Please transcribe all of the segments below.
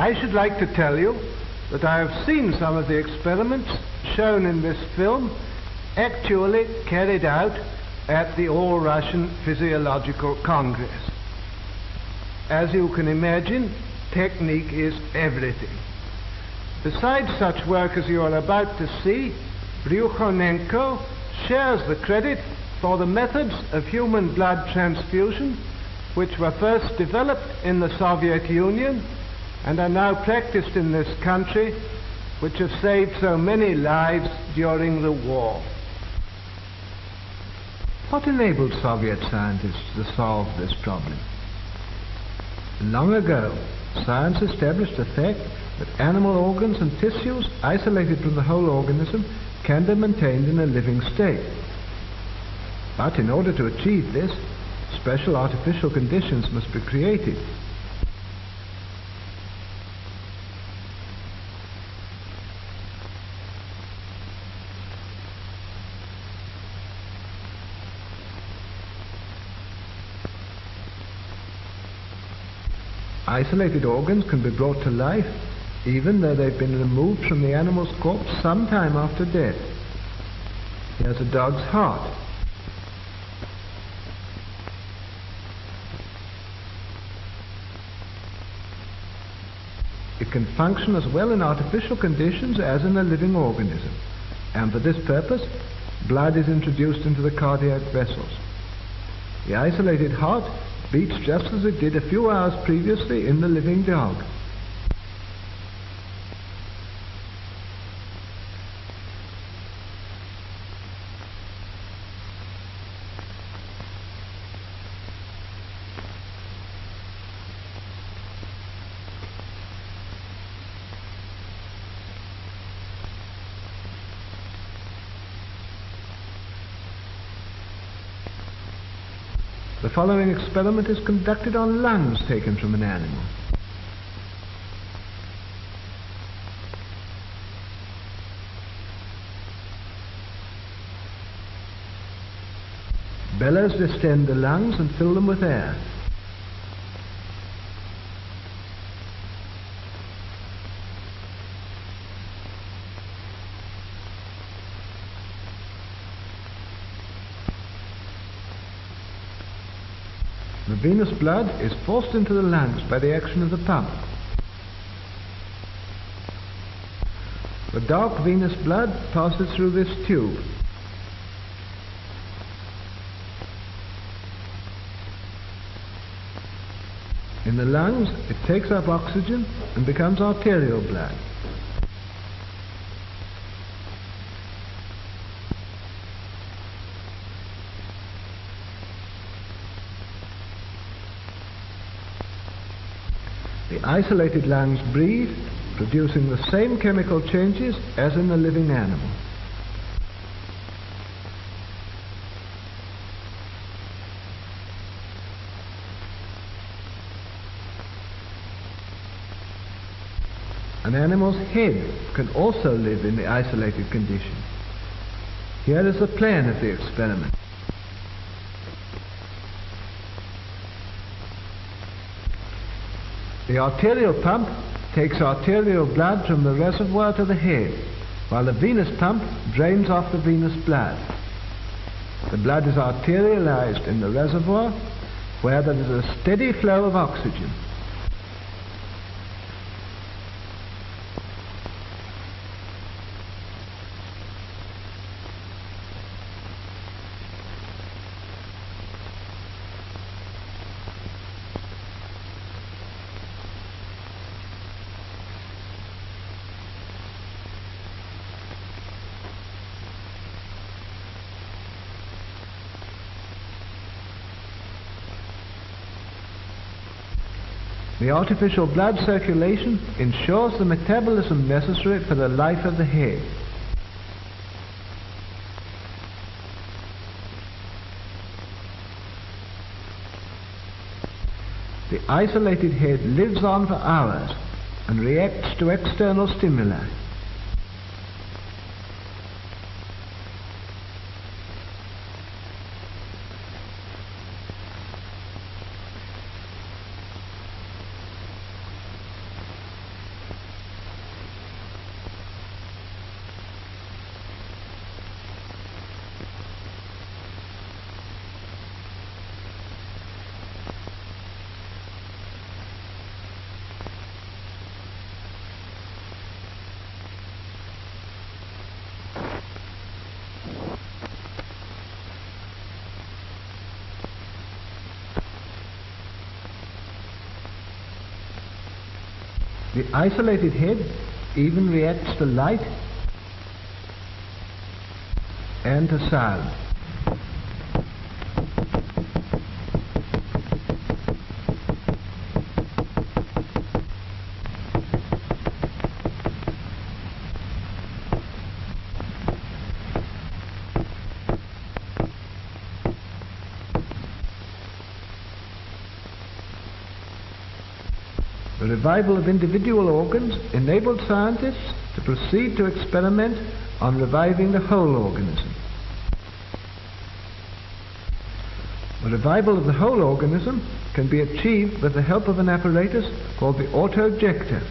I should like to tell you that I have seen some of the experiments shown in this film actually carried out at the All-Russian Physiological Congress. As you can imagine, technique is everything. Besides such work as you are about to see, Bryukhanenko shares the credit for the methods of human blood transfusion which were first developed in the Soviet Union and are now practiced in this country, which have saved so many lives during the war. What enabled Soviet scientists to solve this problem? Long ago, science established the fact that animal organs and tissues isolated from the whole organism can be maintained in a living state. But in order to achieve this, special artificial conditions must be created. Isolated organs can be brought to life even though they've been removed from the animal's corpse some time after death. Here's a dog's heart. It can function as well in artificial conditions as in a living organism, and for this purpose blood is introduced into the cardiac vessels. The isolated heart beats just as it did a few hours previously in the living dog. The following experiment is conducted on lungs taken from an animal. Bellows distend the lungs and fill them with air. The venous blood is forced into the lungs by the action of the pump. The dark venous blood passes through this tube. In the lungs, it takes up oxygen and becomes arterial blood. The isolated lungs breathe, producing the same chemical changes as in the living animal. An animal's head can also live in the isolated condition. Here is the plan of the experiment. The arterial pump takes arterial blood from the reservoir to the head, while the venous pump drains off the venous blood. The blood is arterialized in the reservoir, where there is a steady flow of oxygen. The artificial blood circulation ensures the metabolism necessary for the life of the head. The isolated head lives on for hours and reacts to external stimuli. The isolated head even reacts to light and to sound. The revival of individual organs enabled scientists to proceed to experiment on reviving the whole organism. The revival of the whole organism can be achieved with the help of an apparatus called the auto-ejector.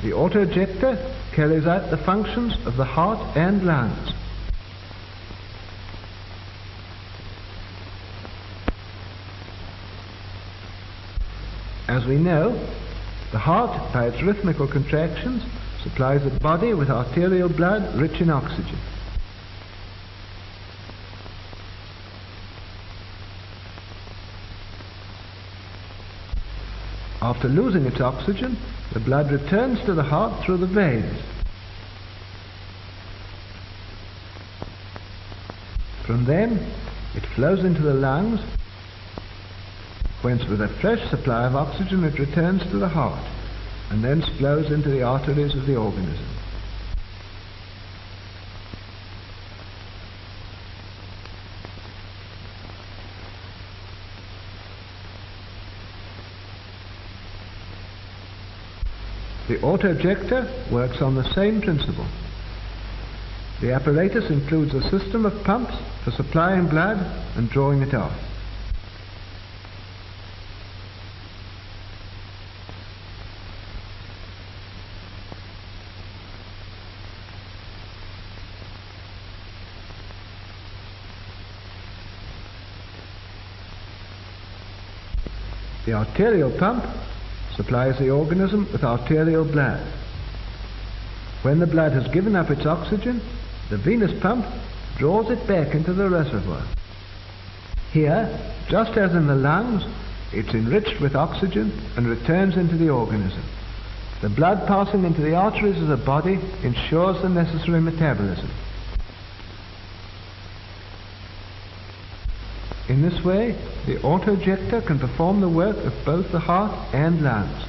The auto-ejector carries out the functions of the heart and lungs. As we know, the heart, by its rhythmical contractions, supplies the body with arterial blood rich in oxygen. After losing its oxygen, the blood returns to the heart through the veins. From them, it flows into the lungs, whence with a fresh supply of oxygen it returns to the heart, and thence flows into the arteries of the organism. The auto-ejector works on the same principle. The apparatus includes a system of pumps for supplying blood and drawing it off. The arterial pump supplies the organism with arterial blood. When the blood has given up its oxygen, the venous pump draws it back into the reservoir. Here, just as in the lungs, it's enriched with oxygen and returns into the organism. The blood passing into the arteries of the body ensures the necessary metabolism. In this way, the auto-ejector can perform the work of both the heart and lungs.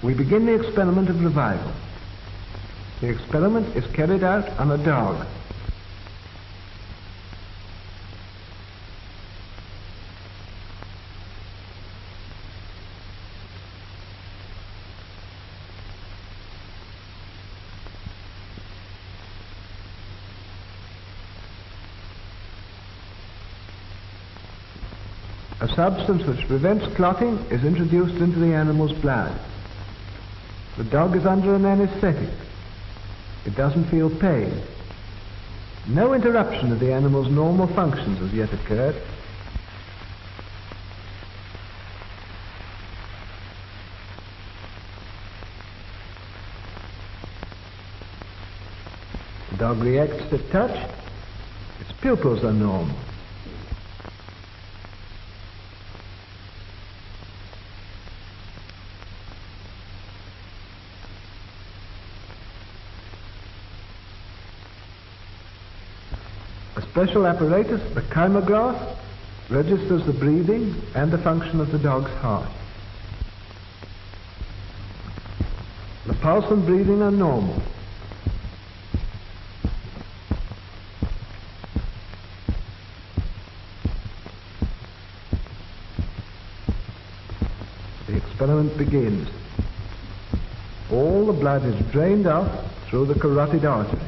We begin the experiment of revival. The experiment is carried out on a dog. A substance which prevents clotting is introduced into the animal's blood. The dog is under an anesthetic. It doesn't feel pain. No interruption of the animal's normal functions has yet occurred. The dog reacts to touch. Its pupils are normal. A special apparatus, the chymograph, registers the breathing and the function of the dog's heart. The pulse and breathing are normal. The experiment begins. All the blood is drained off through the carotid artery.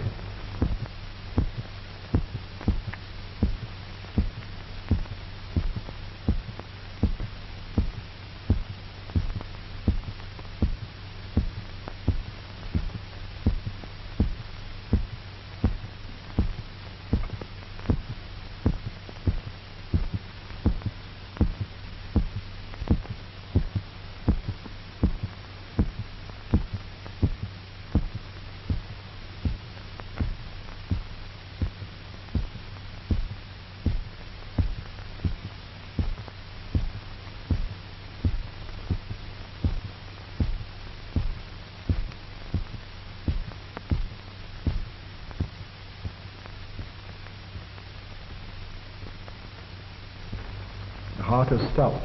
heart has stopped.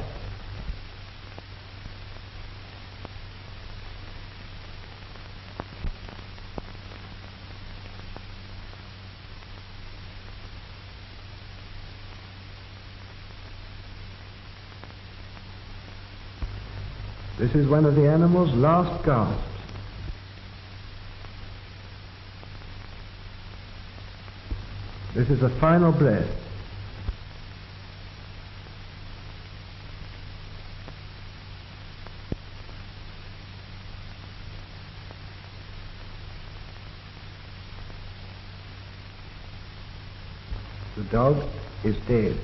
This is one of the animal's last gasps. This is a final breath. The dog is dead.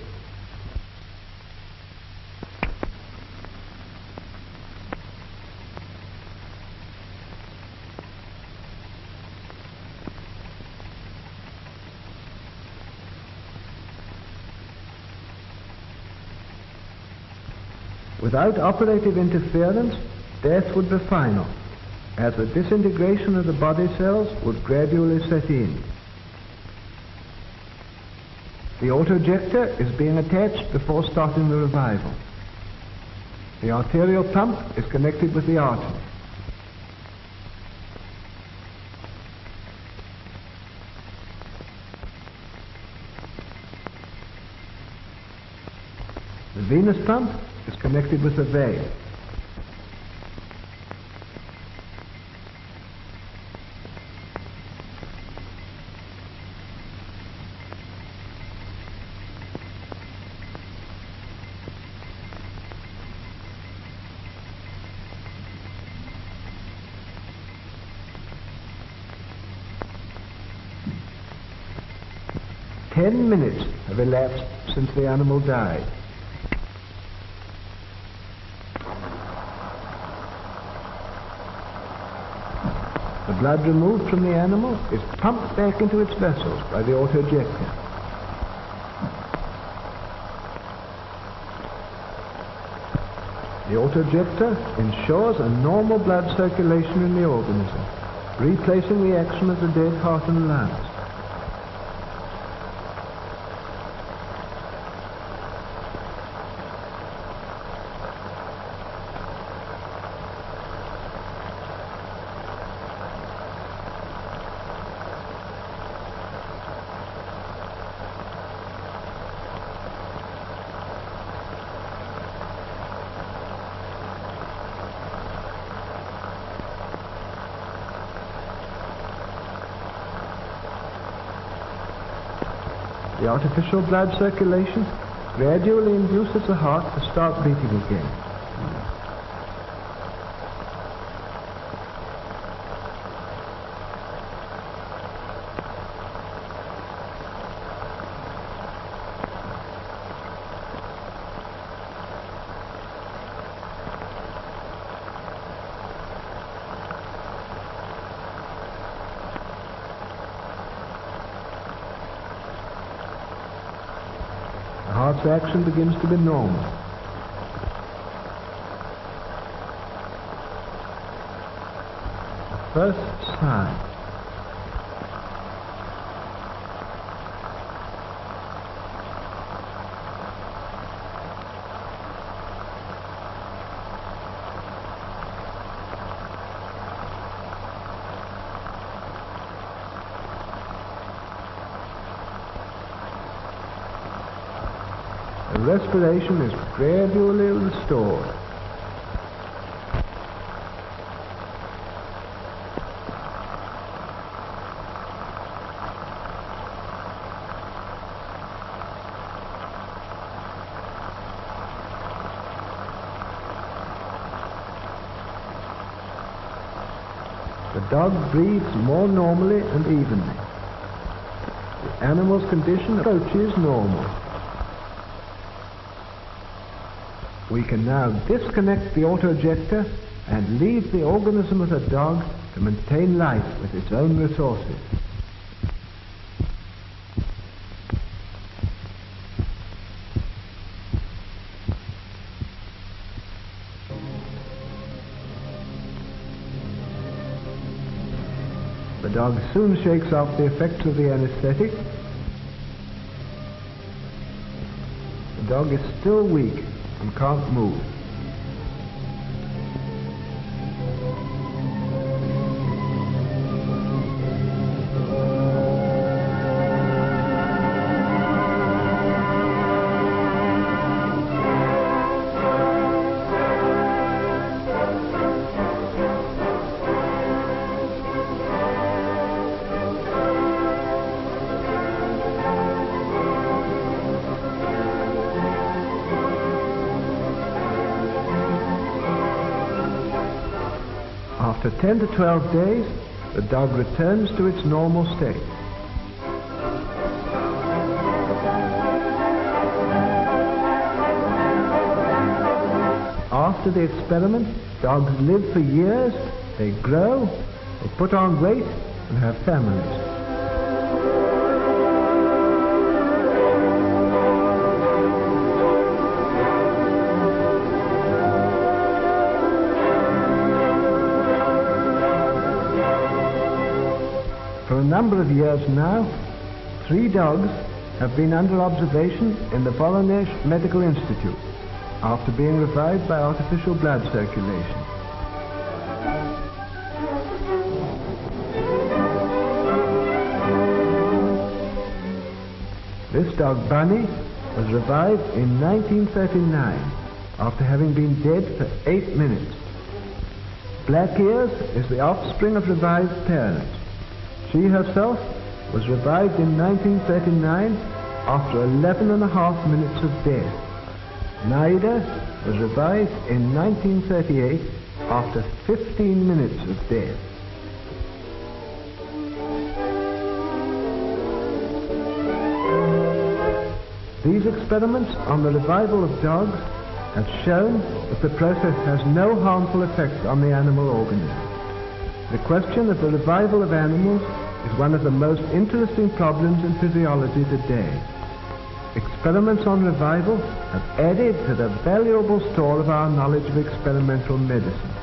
Without operative interference, death would be final, as the disintegration of the body cells would gradually set in. The autojector is being attached before starting the revival. The arterial pump is connected with the artery. The venous pump is connected with the vein. Ten minutes have elapsed since the animal died. The blood removed from the animal is pumped back into its vessels by the autojector. The autojector ensures a normal blood circulation in the organism, replacing the action of the dead heart and lungs. The artificial blood circulation gradually induces the heart to start beating again. The heart's action begins to be normal. First sign. The respiration is gradually restored. The dog breathes more normally and evenly. The animal's condition approaches normal. We can now disconnect the autojector and leave the organism of the dog to maintain life with its own resources. The dog soon shakes off the effects of the anesthetic. The dog is still weak and can't move. After 10 to 12 days, the dog returns to its normal state. After the experiment, dogs live for years, they grow, they put on weight, and have families. For a number of years now, 3 dogs have been under observation in the Voronezh Medical Institute after being revived by artificial blood circulation. This dog, Bunny, was revived in 1939 after having been dead for 8 minutes. Black Ears is the offspring of revived parents. She herself was revived in 1939 after 11.5 minutes of death. Naida was revived in 1938 after 15 minutes of death. These experiments on the revival of dogs have shown that the process has no harmful effect on the animal organism. The question of the revival of animals is one of the most interesting problems in physiology today. Experiments on revival have added to the valuable store of our knowledge of experimental medicine.